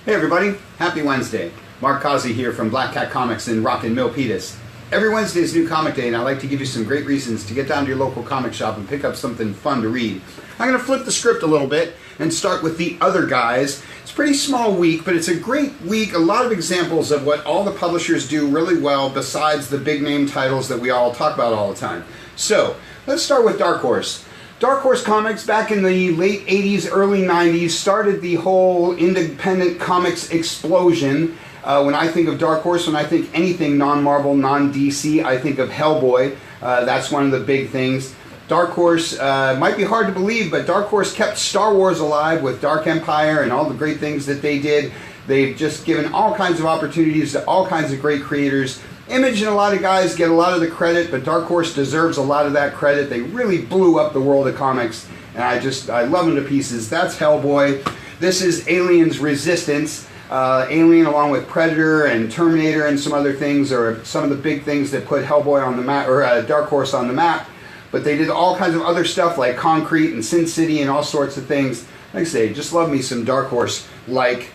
Hey everybody, happy Wednesday. Mark Causey here from Black Cat Comics in Rockin' Milpitas. Every Wednesday is New Comic Day and I like to give you some great reasons to get down to your local comic shop and pick up something fun to read. I'm going to flip the script a little bit and start with The Other Guys. It's a pretty small week, but it's a great week. A lot of examples of what all the publishers do really well besides the big name titles that we all talk about all the time. So, let's start with Dark Horse. Dark Horse Comics, back in the late 80s, early 90s, started the whole independent comics explosion. When I think of Dark Horse, when I think anything non-Marvel, non-DC, I think of Hellboy. That's one of the big things. Dark Horse, might be hard to believe, but Dark Horse kept Star Wars alive with Dark Empire and all the great things that they did. They've just given all kinds of opportunities to all kinds of great creators. Image and a lot of guys get a lot of the credit, but Dark Horse deserves a lot of that credit. They really blew up the world of comics, and I love them to pieces. That's Hellboy. This is Alien's Resistance. Alien, along with Predator and Terminator and some other things, are some of the big things that put Hellboy on the map, or Dark Horse on the map. But they did all kinds of other stuff like Concrete and Sin City and all sorts of things. Like I say, just love me some Dark Horse, like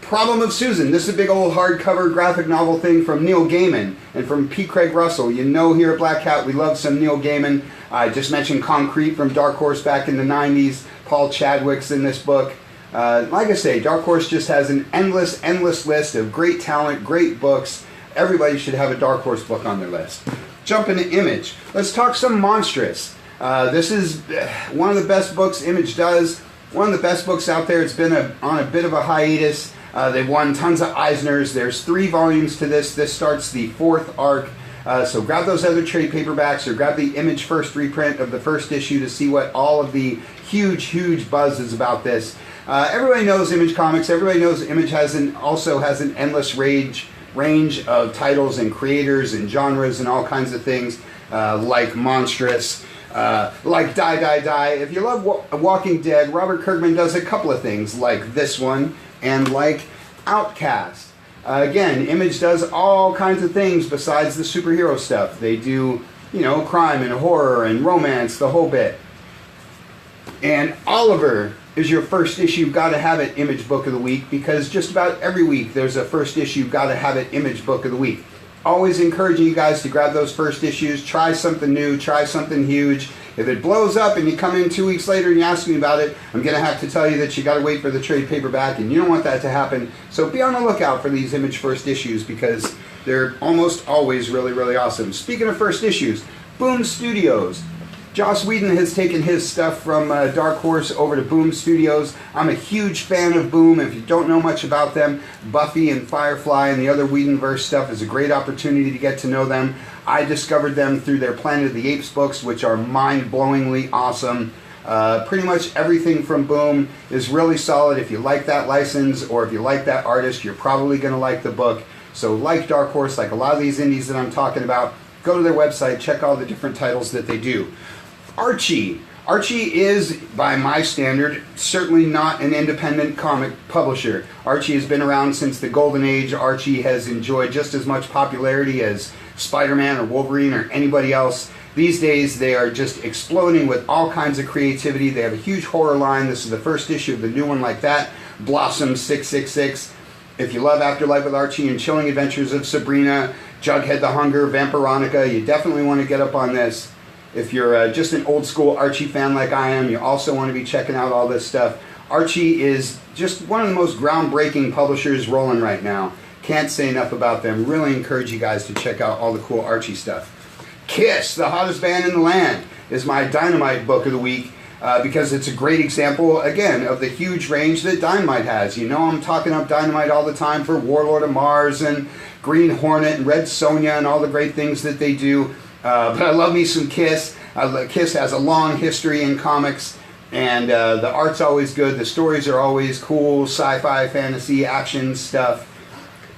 Problem of Susan. This is a big old hardcover graphic novel thing from Neil Gaiman and from P. Craig Russell. You know, here at Black Cat we love some Neil Gaiman. I just mentioned Concrete from Dark Horse back in the 90s. Paul Chadwick's in this book. Like I say, Dark Horse just has an endless list of great talent, great books. Everybody should have a Dark Horse book on their list. Jump into Image. Let's talk some Monstrous. This is one of the best books Image does. One of the best books out there. It's been on a bit of a hiatus. They've won tons of Eisners. There's 3 volumes to this. This starts the 4th arc. So grab those other trade paperbacks or grab the Image first reprint of the first issue to see what all of the huge buzz is about this. Everybody knows Image Comics. Everybody knows Image also has an endless range of titles and creators and genres and all kinds of things, like Monstrous, like Die. If you love Walking Dead, Robert Kirkman does a couple of things like this one and like Outcast. Again, Image does all kinds of things besides the superhero stuff. They do, crime and horror and romance, the whole bit. And Oliver is your first issue Gotta Have It Image book of the week, because just about every week there's a first issue Gotta Have It Image book of the week. Always encouraging you guys to grab those first issues, try something new, try something huge. If it blows up and you come in 2 weeks later and you ask me about it, I'm going to have to tell you that you got to wait for the trade paperback, and you don't want that to happen. So be on the lookout for these Image first issues, because they're almost always really awesome. Speaking of first issues, Boom Studios. Joss Whedon has taken his stuff from Dark Horse over to Boom Studios. I'm a huge fan of Boom. If you don't know much about them, Buffy and Firefly and the other Whedonverse stuff is a great opportunity to get to know them. I discovered them through their Planet of the Apes books, which are mind-blowingly awesome. Pretty much everything from Boom is really solid. If you like that license or if you like that artist, you're probably going to like the book. So like Dark Horse, like a lot of these indies that I'm talking about, go to their website, check all the different titles that they do. Archie. Archie is, by my standard, certainly not an independent comic publisher. Archie has been around since the Golden Age. Archie has enjoyed just as much popularity as Spider-Man or Wolverine or anybody else. These days they are just exploding with all kinds of creativity. They have a huge horror line. This is the first issue of the new one like that, Blossom 666. If you love Afterlife with Archie and Chilling Adventures of Sabrina, Jughead the Hunger, Vampironica, you definitely want to get up on this. If you're just an old school Archie fan like I am, you also want to be checking out all this stuff. Archie is just one of the most groundbreaking publishers rolling right now. Can't say enough about them. Really encourage you guys to check out all the cool Archie stuff. Kiss, the hottest band in the land, is my Dynamite book of the week, because it's a great example, again, of the huge range that Dynamite has. You know I'm talking up Dynamite all the time for Warlord of Mars and Green Hornet and Red Sonja and all the great things that they do. But I love me some Kiss. Kiss has a long history in comics, and the art's always good. The stories are always cool, sci-fi, fantasy, action stuff,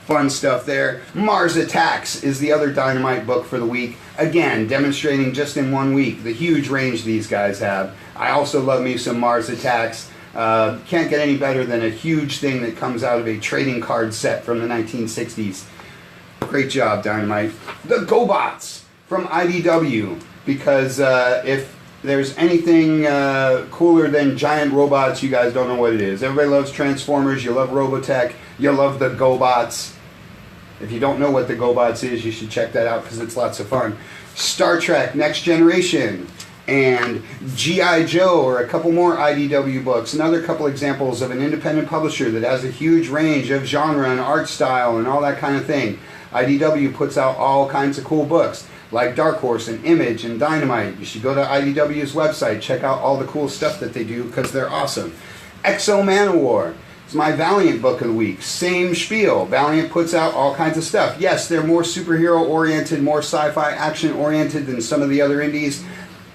fun stuff there. Mars Attacks is the other Dynamite book for the week. Again, demonstrating just in 1 week the huge range these guys have. I also love me some Mars Attacks. Can't get any better than a huge thing that comes out of a trading card set from the 1960s. Great job, Dynamite. The GoBots from IDW, because if there's anything cooler than giant robots, you guys don't know what it is. Everybody loves Transformers, you love Robotech, you love the GoBots. If you don't know what the GoBots is, you should check that out because it's lots of fun. Star Trek Next Generation and G.I. Joe are a couple more IDW books. Another couple examples of an independent publisher that has a huge range of genre and art style and all that kind of thing. IDW puts out all kinds of cool books like Dark Horse and Image and Dynamite. You should go to IDW's website, check out all the cool stuff that they do because they're awesome. Exo Manowar. It's my Valiant book of the week. Same spiel. Valiant puts out all kinds of stuff. Yes, they're more superhero-oriented, more sci-fi action-oriented than some of the other indies.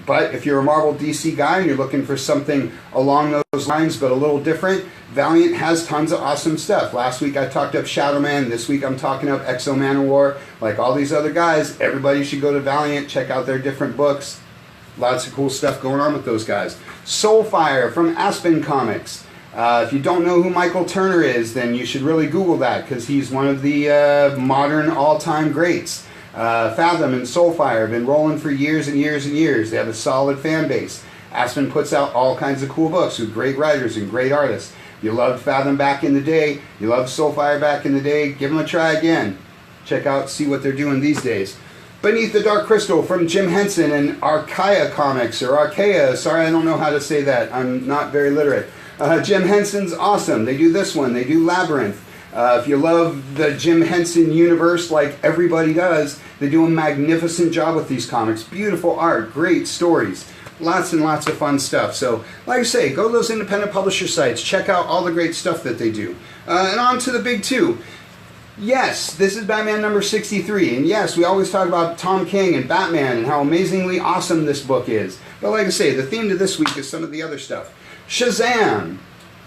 But if you're a Marvel DC guy and you're looking for something along those lines but a little different, Valiant has tons of awesome stuff. Last week I talked up Shadow Man. This week I'm talking up Exo Manowar. Like all these other guys, everybody should go to Valiant, check out their different books. Lots of cool stuff going on with those guys. Soulfire from Aspen Comics. If you don't know who Michael Turner is, then you should really Google that because he's one of the modern all-time greats. Fathom and Soulfire have been rolling for years and years and years. They have a solid fan base. Aspen puts out all kinds of cool books with great writers and great artists. You loved Fathom back in the day. You loved Soulfire back in the day. Give them a try again. Check out, see what they're doing these days. Beneath the Dark Crystal from Jim Henson and Archaea Comics, or Archaea. Sorry, I don't know how to say that. I'm not very literate. Jim Henson's awesome. They do this one. They do Labyrinth. If you love the Jim Henson universe like everybody does, they do a magnificent job with these comics. Beautiful art, great stories, lots and lots of fun stuff. So, like I say, go to those independent publisher sites. Check out all the great stuff that they do. And on to the big two. Yes, this is Batman number 63. And yes, we always talk about Tom King and Batman and how amazingly awesome this book is. But like I say, the theme to this week is some of the other stuff. Shazam!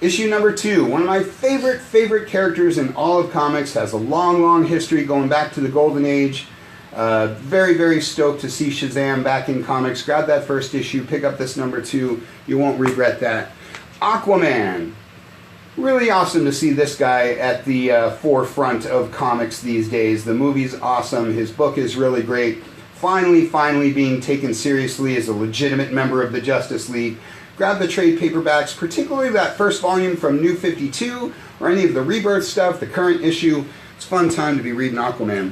Issue number 2, one of my favorite characters in all of comics, has a long history going back to the Golden Age. Very stoked to see Shazam back in comics. Grab that first issue, pick up this number 2, you won't regret that. Aquaman. Really awesome to see this guy at the forefront of comics these days. The movie's awesome, his book is really great. Finally being taken seriously as a legitimate member of the Justice League. Grab the trade paperbacks, particularly that first volume from New 52, or any of the Rebirth stuff, the current issue. It's a fun time to be reading Aquaman.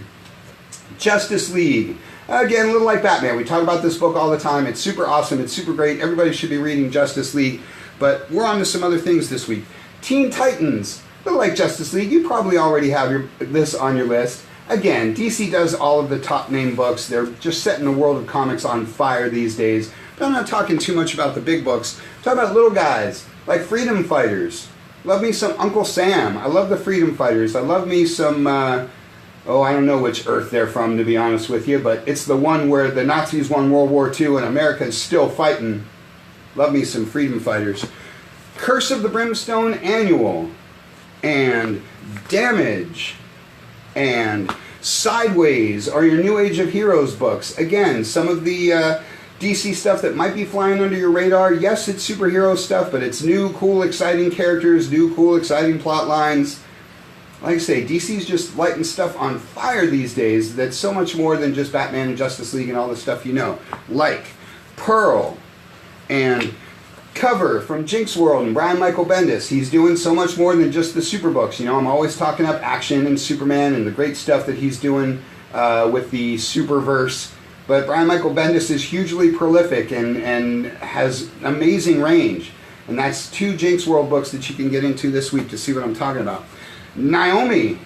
Justice League. Again, a little like Batman. We talk about this book all the time. It's super awesome. It's super great. Everybody should be reading Justice League. But we're on to some other things this week. Teen Titans. A little like Justice League. You probably already have this on your list. Again, DC does all of the top name books. They're just setting the world of comics on fire these days. But I'm not talking too much about the big books. I'm talking about little guys like Freedom Fighters. Love me some Uncle Sam. I love the Freedom Fighters. I love me some, I don't know which Earth they're from, to be honest with you, but it's the one where the Nazis won World War II and America's still fighting. Love me some Freedom Fighters. Curse of the Brimstone Annual. And Damage. And Sideways are your New Age of Heroes books. Again, some of the DC stuff that might be flying under your radar. Yes, it's superhero stuff, but it's new, cool, exciting characters, new, cool, exciting plot lines. Like I say, DC's just lighting stuff on fire these days that's so much more than just Batman and Justice League and all the stuff you know. Like Pearl and Cover from Jinx World and Brian Michael Bendis. He's doing so much more than just the super books. You know, I'm always talking up Action and Superman and the great stuff that he's doing with the Superverse. But Brian Michael Bendis is hugely prolific and has amazing range. And that's 2 Jinx World books that you can get into this week to see what I'm talking about. Naomi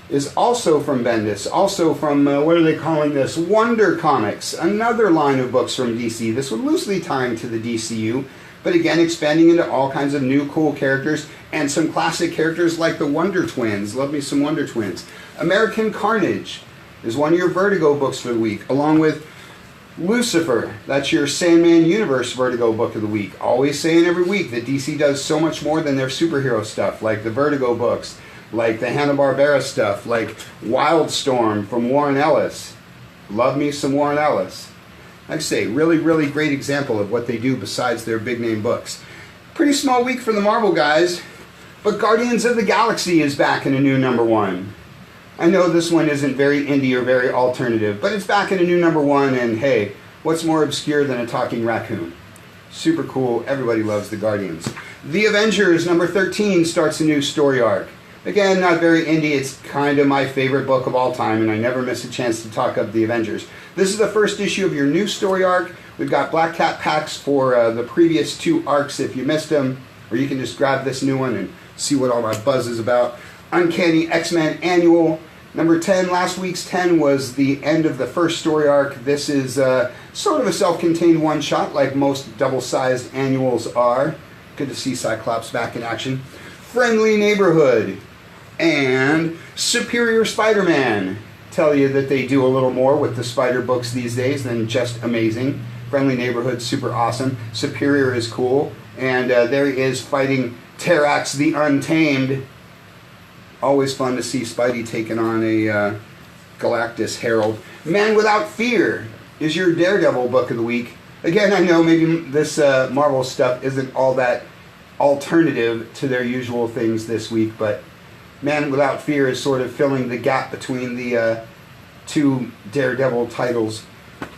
is also from Bendis, also from, what are they calling this? Wonder Comics, another line of books from DC. This one loosely tying to the DCU, but again expanding into all kinds of new cool characters and some classic characters like the Wonder Twins. Love me some Wonder Twins. American Carnage is one of your Vertigo books for the week, along with Lucifer. That's your Sandman Universe Vertigo book of the week. Always saying every week that DC does so much more than their superhero stuff, like the Vertigo books, like the Hanna-Barbera stuff, like Wildstorm from Warren Ellis. Love me some Warren Ellis. Like I say, really great example of what they do besides their big name books. Pretty small week for the Marvel guys, but Guardians of the Galaxy is back in a new #1. I know this one isn't very indie or very alternative, but it's back in a new #1, and hey, what's more obscure than a talking raccoon? Super cool. Everybody loves the Guardians. The Avengers, number 13, starts a new story arc. Again, not very indie. It's kind of my favorite book of all time, and I never miss a chance to talk up the Avengers. This is the first issue of your new story arc. We've got Black Cat packs for the previous 2 arcs if you missed them, or you can just grab this new one and see what all my buzz is about. Uncanny X-Men Annual. Number 10, last week's 10 was the end of the first story arc. This is sort of a self-contained one-shot like most double-sized annuals are. Good to see Cyclops back in action. Friendly Neighborhood and Superior Spider-Man tell you that they do a little more with the Spider books these days than just amazing. Friendly Neighborhood, super awesome. Superior is cool. And there he is fighting Terrax the Untamed. Always fun to see Spidey taking on a Galactus Herald. Man Without Fear is your Daredevil book of the week. Again, I know maybe this Marvel stuff isn't all that alternative to their usual things this week, but Man Without Fear is sort of filling the gap between the 2 Daredevil titles.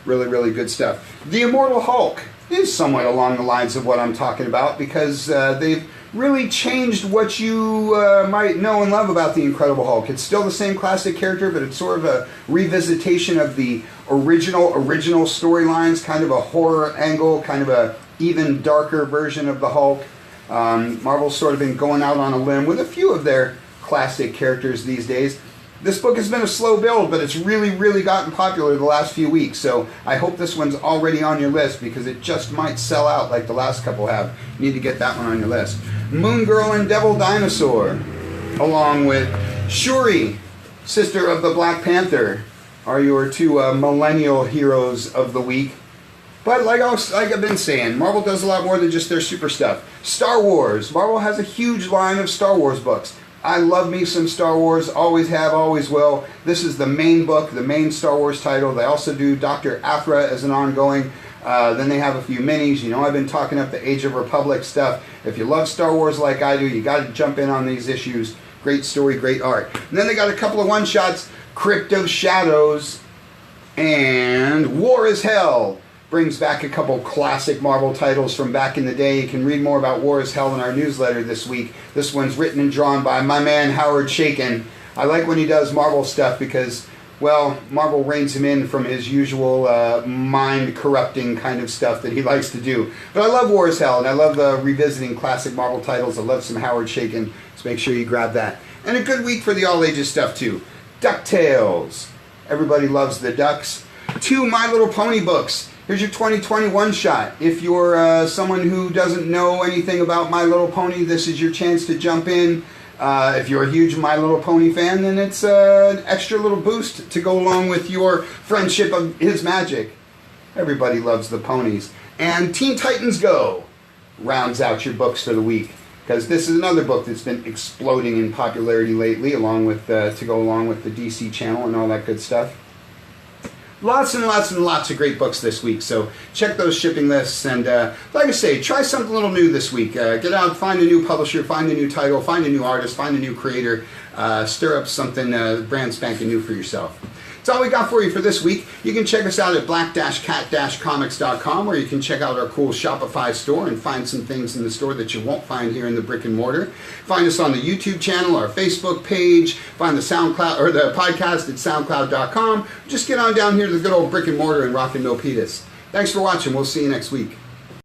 Really, really good stuff. The Immortal Hulk is somewhat along the lines of what I'm talking about, because they've really changed what you might know and love about the Incredible Hulk. It's still the same classic character, but it's sort of a revisitation of the original storylines, kind of a horror angle, kind of a even darker version of the Hulk. Marvel's sort of been going out on a limb with a few of their classic characters these days. This book has been a slow build, but it's really, really gotten popular the last few weeks, so I hope this one's already on your list, because it just might sell out like the last couple have. You need to get that one on your list. Moon Girl and Devil Dinosaur, along with Shuri, sister of the Black Panther, are your 2 millennial heroes of the week. But like I've been saying, Marvel does a lot more than just their super stuff. Star Wars. Marvel has a huge line of Star Wars books. I love me some Star Wars, always have, always will. This is the main book, the main Star Wars title. They also do Dr. Aphra as an ongoing. Then they have a few minis. You know, I've been talking up the Age of Republic stuff. If you love Star Wars like I do, you got to jump in on these issues. Great story, great art. And then they got a couple of one-shots, Crypt of Shadows and War is Hell. Brings back a couple classic Marvel titles from back in the day. You can read more about War is Hell in our newsletter this week. This one's written and drawn by my man Howard Chaykin. I like when he does Marvel stuff because, well, Marvel reins him in from his usual mind-corrupting kind of stuff that he likes to do. But I love War is Hell, and I love revisiting classic Marvel titles. I love some Howard Chaykin, so make sure you grab that. And a good week for the all-ages stuff, too. DuckTales. Everybody loves the Ducks. 2 My Little Pony books. Here's your 2020 one-shot. If you're someone who doesn't know anything about My Little Pony, this is your chance to jump in. If you're a huge My Little Pony fan, then it's an extra little boost to go along with your friendship of his magic. Everybody loves the ponies. And Teen Titans Go rounds out your books for the week, because this is another book that's been exploding in popularity lately, along with to go along with the DC channel and all that good stuff. Lots and lots and lots of great books this week, so check those shipping lists, and like I say, try something a little new this week. Get out, find a new publisher, find a new title, find a new artist, find a new creator, stir up something brand spanking new for yourself. That's all we got for you for this week. You can check us out at black-cat-comics.com, where you can check out our cool Shopify store and find some things in the store that you won't find here in the brick and mortar. Find us on the YouTube channel, our Facebook page, find the SoundCloud or the podcast at soundcloud.com. Just get on down here to the good old brick and mortar in Rock and Milpitas. Thanks for watching. We'll see you next week.